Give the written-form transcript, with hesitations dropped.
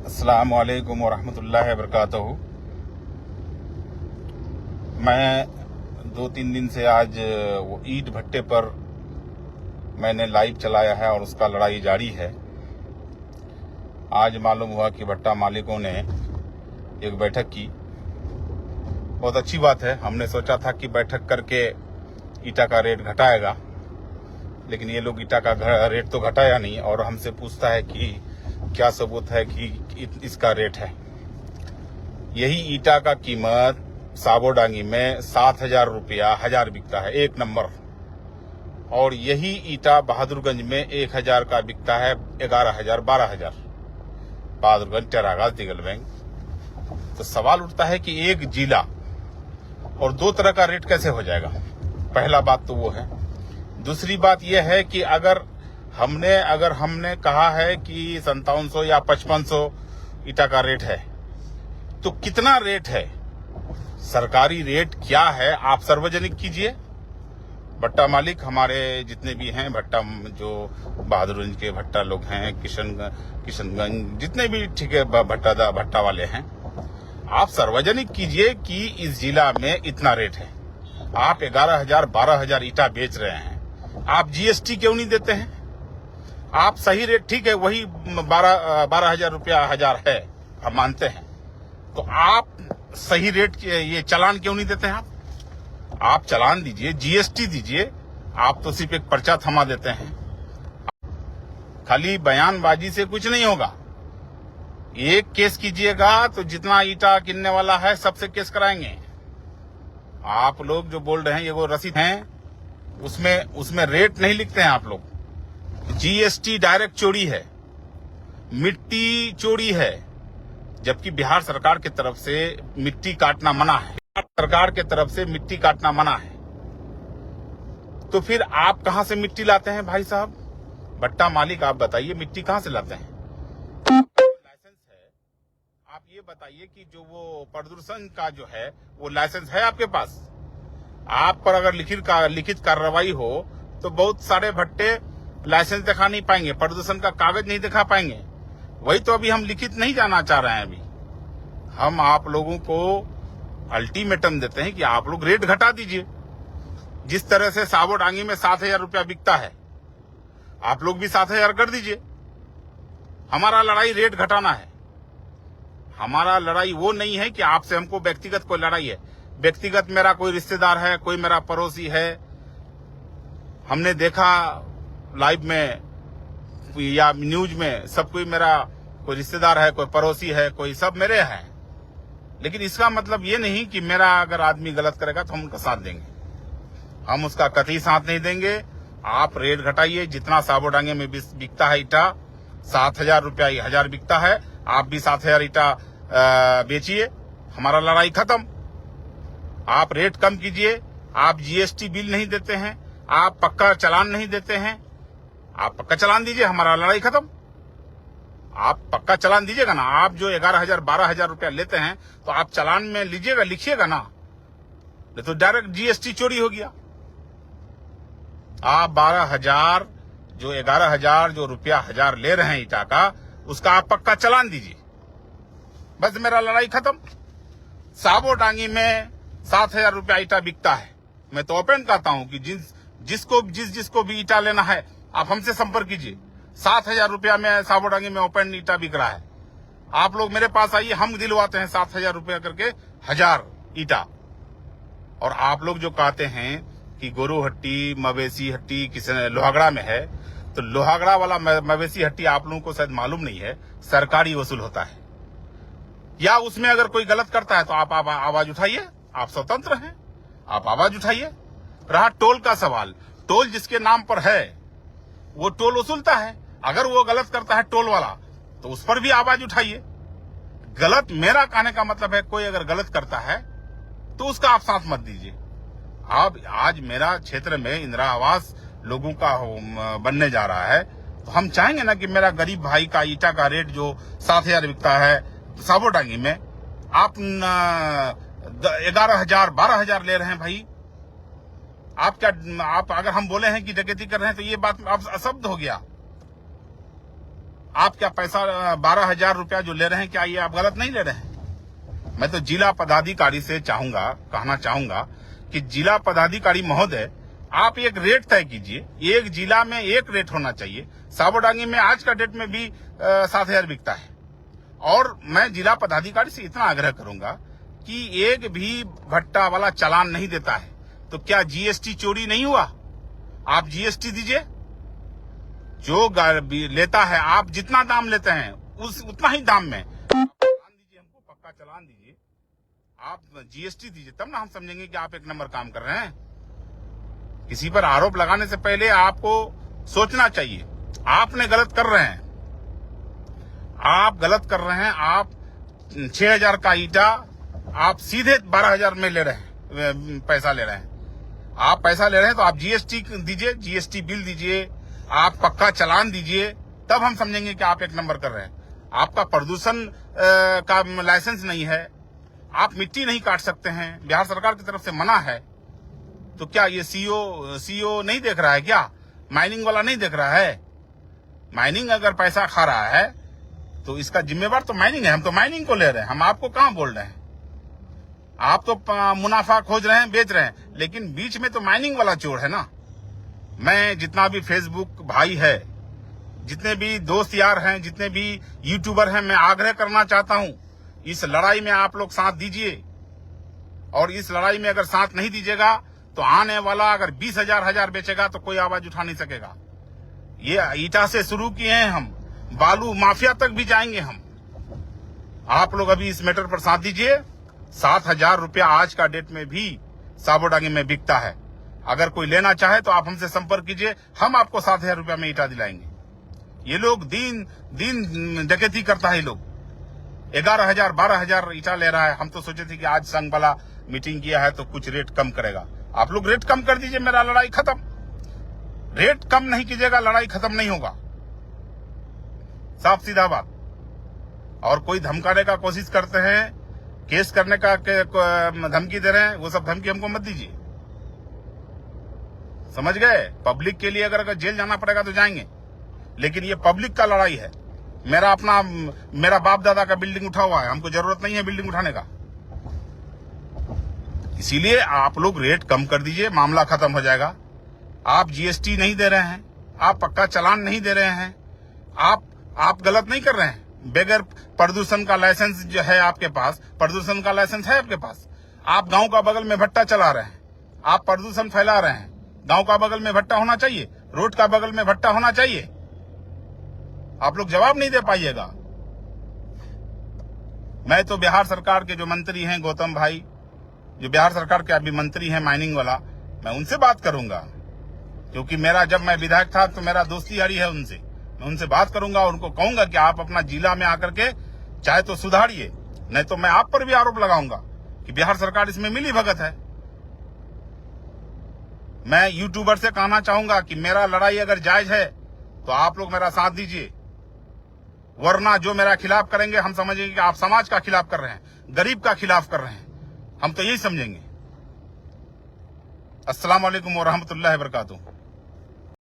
अस्सलाम वालेकुम वरहमतुल्लाहि वबरकातुहू। मैं 2-3 दिन से आज वो ईंट भट्टे पर मैंने लाइव चलाया है और उसका लड़ाई जारी है। आज मालूम हुआ कि भट्टा मालिकों ने एक बैठक की। बहुत अच्छी बात है। हमने सोचा था कि बैठक करके ईटा का रेट घटाएगा, लेकिन ये लोग ईटा का रेट तो घटाया नहीं और हमसे पूछता है कि क्या सबूत है कि इसका रेट है। यही ईटा का कीमत साबोडांगी में 7,000 रुपया हजार बिकता है, एक नंबर। और यही ईटा बहादुरगंज में 1,000 का बिकता है, 11,000 12,000। बहादुरगंज, टेरागाज, दिगल बैंक। तो सवाल उठता है कि एक जिला और दो तरह का रेट कैसे हो जाएगा। पहला बात तो वो है। दूसरी बात यह है कि अगर हमने कहा है कि 5700 या 5500 ईटा का रेट है, तो कितना रेट है, सरकारी रेट क्या है, आप सार्वजनिक कीजिए। भट्टा मालिक हमारे जितने भी हैं, भट्टा जो बहादुरगंज के भट्टा लोग हैं, किशनगंज, जितने भी ठीक है भट्टा वाले हैं, आप सार्वजनिक कीजिए कि इस जिला में इतना रेट है। आप 11,000 12,000 ईटा बेच रहे हैं, आप जीएसटी क्यों नहीं देते हैं? आप सही रेट, ठीक है, वही 12,000 रुपया हजार है, हम मानते हैं, तो आप सही रेट ये चालान क्यों नहीं देते हैं? आप चालान दीजिए, जीएसटी दीजिए। आप तो सिर्फ एक पर्चा थमा देते हैं। खाली बयानबाजी से कुछ नहीं होगा। एक केस कीजिएगा तो जितना ईटा किनने वाला है सबसे केस कराएंगे। आप लोग जो बोल रहे हैं ये वो रसीद हैं, उसमें रेट नहीं लिखते हैं आप लोग। जीएसटी डायरेक्ट चोरी है, मिट्टी चोरी है, जबकि बिहार सरकार की तरफ से मिट्टी काटना मना है। सरकार की तरफ से मिट्टी काटना मना है, तो फिर आप कहां से मिट्टी लाते हैं भाई साहब? भट्टा मालिक आप बताइए, मिट्टी कहां से लाते हैं? लाइसेंस है, आप ये बताइए कि जो वो प्रदूषण का जो है वो लाइसेंस है आपके पास? आप पर अगर लिखित कार्रवाई हो तो बहुत सारे भट्टे लाइसेंस दिखा नहीं पाएंगे, प्रदूषण का कागज नहीं दिखा पाएंगे। वही तो अभी हम लिखित नहीं जाना चाह रहे हैं। अभी हम आप लोगों को अल्टीमेटम देते हैं कि आप लोग रेट घटा दीजिए। जिस तरह से साबोडांगी में 7,000 रुपया बिकता है, आप लोग भी 7,000 कर दीजिए। हमारा लड़ाई रेट घटाना है। हमारा लड़ाई वो नहीं है कि आपसे हमको व्यक्तिगत कोई लड़ाई है। व्यक्तिगत मेरा कोई रिश्तेदार है, कोई मेरा पड़ोसी है, हमने देखा लाइव में या न्यूज में, सब कोई मेरा कोई रिश्तेदार है, कोई पड़ोसी है, कोई सब मेरे हैं। लेकिन इसका मतलब ये नहीं कि मेरा अगर आदमी गलत करेगा तो हम उनका साथ देंगे। हम उसका कतई साथ नहीं देंगे। आप रेट घटाइए। जितना साबोडांगे में बिकता है ईटा, 7,000 रुपया हजार बिकता है, आप भी 7,000 ईटा बेचिए। हमारा लड़ाई खत्म। आप रेट कम कीजिए। आप जीएसटी बिल नहीं देते हैं, आप पक्का चालान नहीं देते हैं, आप पक्का चालान दीजिए, हमारा लड़ाई खत्म। आप पक्का चालान दीजिएगा ना। आप जो 11,000 12,000 रुपया लेते हैं तो आप चालान में लीजिएगा, लिखिएगा ना, नहीं तो डायरेक्ट जीएसटी चोरी हो गया। आप 12,000 जो 11,000 जो रुपया हजार ले रहे हैं ईटा का, उसका आप पक्का चालान दीजिए। बस मेरा लड़ाई खत्म। साबोडांगी में 7,000 रुपया ईटा बिकता है। मैं तो ओपन कहता हूं कि जिसको भी ईटा लेना है आप हमसे संपर्क कीजिए। 7,000 रुपया में साबोडांगी में ओपन ईटा बिक रहा है। आप लोग मेरे पास आइए, हम दिलवाते हैं 7,000 रुपया करके हजार ईटा। और आप लोग जो कहते हैं कि गोरू हट्टी, मवेशी हट्टी किसी लोहागड़ा में है, तो लोहागड़ा वाला मवेशी हट्टी आप लोगों को शायद मालूम नहीं है, सरकारी वसूल होता है। या उसमें अगर कोई गलत करता है तो आप आवाज उठाइए, आप स्वतंत्र हैं, आप आवाज उठाइए। रहा टोल का सवाल, टोल जिसके नाम पर है वो टोल वसूलता है। अगर वो गलत करता है टोल वाला, तो उस पर भी आवाज उठाइए। गलत, मेरा कहने का मतलब है, कोई अगर गलत करता है तो उसका आप साथ मत दीजिए। अब आज मेरा क्षेत्र में इंदिरा आवास लोगों का बनने जा रहा है, तो हम चाहेंगे ना कि मेरा गरीब भाई का ईटा का रेट जो 7,000 बिकता है साबोडांगी में, आप 11,000 12,000 ले रहे हैं भाई। आप अगर हम बोले हैं कि डकैती कर रहे हैं तो ये बात आप अशब्द हो गया। आप क्या पैसा 12,000 रुपया जो ले रहे हैं, क्या ये आप गलत नहीं ले रहे हैं? मैं तो जिला पदाधिकारी से कहना चाहूंगा कि जिला पदाधिकारी महोदय, आप एक रेट तय कीजिए। एक जिला में एक रेट होना चाहिए। साबोडांगी में आज का डेट में भी 7,000 बिकता है। और मैं जिला पदाधिकारी से इतना आग्रह करूंगा कि एक भी भट्टा वाला चालान नहीं देता है तो क्या जीएसटी चोरी नहीं हुआ? आप जीएसटी दीजिए। जो लेता है, आप जितना दाम लेते हैं उतना ही दाम में चालान दीजिए, हमको पक्का चालान दीजिए। आप जीएसटी दीजिए, तब ना हम समझेंगे कि आप एक नंबर काम कर रहे हैं। किसी पर आरोप लगाने से पहले आपको सोचना चाहिए। आपने गलत कर रहे हैं, आप गलत कर रहे हैं। आप 6,000 का ईटा आप सीधे 12,000 में ले रहे हैं, पैसा ले रहे हैं। आप पैसा ले रहे हैं तो आप जीएसटी दीजिए, जीएसटी बिल दीजिए, आप पक्का चालान दीजिए, तब हम समझेंगे कि आप एक नंबर कर रहे हैं। आपका प्रदूषण का लाइसेंस नहीं है, आप मिट्टी नहीं काट सकते हैं, बिहार सरकार की तरफ से मना है। तो क्या ये सीओ नहीं देख रहा है क्या? माइनिंग वाला नहीं देख रहा है? माइनिंग अगर पैसा खा रहा है तो इसका जिम्मेवार तो माइनिंग है। हम तो माइनिंग को ले रहे हैं, हम आपको कहां बोल रहे हैं। आप तो मुनाफा खोज रहे हैं, बेच रहे हैं, लेकिन बीच में तो माइनिंग वाला चोर है ना। मैं जितना भी फेसबुक भाई है, जितने भी दोस्त यार हैं, जितने भी यूट्यूबर हैं, मैं आग्रह करना चाहता हूं, इस लड़ाई में आप लोग साथ दीजिए। और इस लड़ाई में अगर साथ नहीं दीजिएगा तो आने वाला अगर 20,000 बेचेगा तो कोई आवाज उठा नहीं सकेगा। ये ईटा से शुरू किए हैं हम, बालू माफिया तक भी जाएंगे हम। आप लोग अभी इस मैटर पर साथ दीजिए। 7,000 रुपया आज का डेट में भी साबोडांगी में बिकता है। अगर कोई लेना चाहे तो आप हमसे संपर्क कीजिए, हम आपको 7,000 रुपया में ईटा दिलाएंगे। ये लोग दिन डकैती करता है। ये लोग 11,000 12,000 ईटा ले रहा है। हम तो सोचे थे कि आज संघ वाला मीटिंग किया है तो कुछ रेट कम करेगा। आप लोग रेट कम कर दीजिए, मेरा लड़ाई खत्म। रेट कम नहीं कीजिएगा, लड़ाई खत्म नहीं होगा। साफ सीधा बात। और कोई धमकाने का कोशिश करते हैं, केस करने का धमकी दे रहे हैं, वो सब धमकी हमको मत दीजिए। समझ गए? पब्लिक के लिए अगर जेल जाना पड़ेगा तो जाएंगे, लेकिन ये पब्लिक का लड़ाई है। मेरा बाप दादा का बिल्डिंग उठा हुआ है, हमको जरूरत नहीं है बिल्डिंग उठाने का। इसीलिए आप लोग रेट कम कर दीजिए, मामला खत्म हो जाएगा। आप जीएसटी नहीं दे रहे हैं, आप पक्का चालान नहीं दे रहे हैं, आप गलत नहीं कर रहे हैं। बगैर प्रदूषण का लाइसेंस जो है आपके पास, प्रदूषण का लाइसेंस है आपके पास। आप गांव का बगल में भट्टा चला रहे हैं, आप प्रदूषण फैला रहे हैं। गांव का बगल में भट्टा होना चाहिए, रोड का बगल में भट्टा होना चाहिए। आप लोग जवाब नहीं दे पाइएगा। मैं तो बिहार सरकार के जो मंत्री हैं, गौतम भाई, जो बिहार सरकार के अभी मंत्री हैं माइनिंग वाला, मैं उनसे बात करूंगा। क्योंकि जब मैं विधायक था तो मेरा दोस्ती यारी है उनसे। मैं उनसे बात करूंगा और उनको कहूंगा कि आप अपना जिला में आकर के चाहे तो सुधारिए, नहीं तो मैं आप पर भी आरोप लगाऊंगा कि बिहार सरकार इसमें मिली भगत है। मैं यूट्यूबर से कहना चाहूंगा कि मेरा लड़ाई अगर जायज है तो आप लोग मेरा साथ दीजिए, वरना जो मेरा खिलाफ करेंगे हम समझेंगे कि आप समाज का खिलाफ कर रहे हैं, गरीब का खिलाफ कर रहे हैं। हम तो यही समझेंगे। अस्सलाम वालेकुम व रहमतुल्लाहि व बरकातुहू।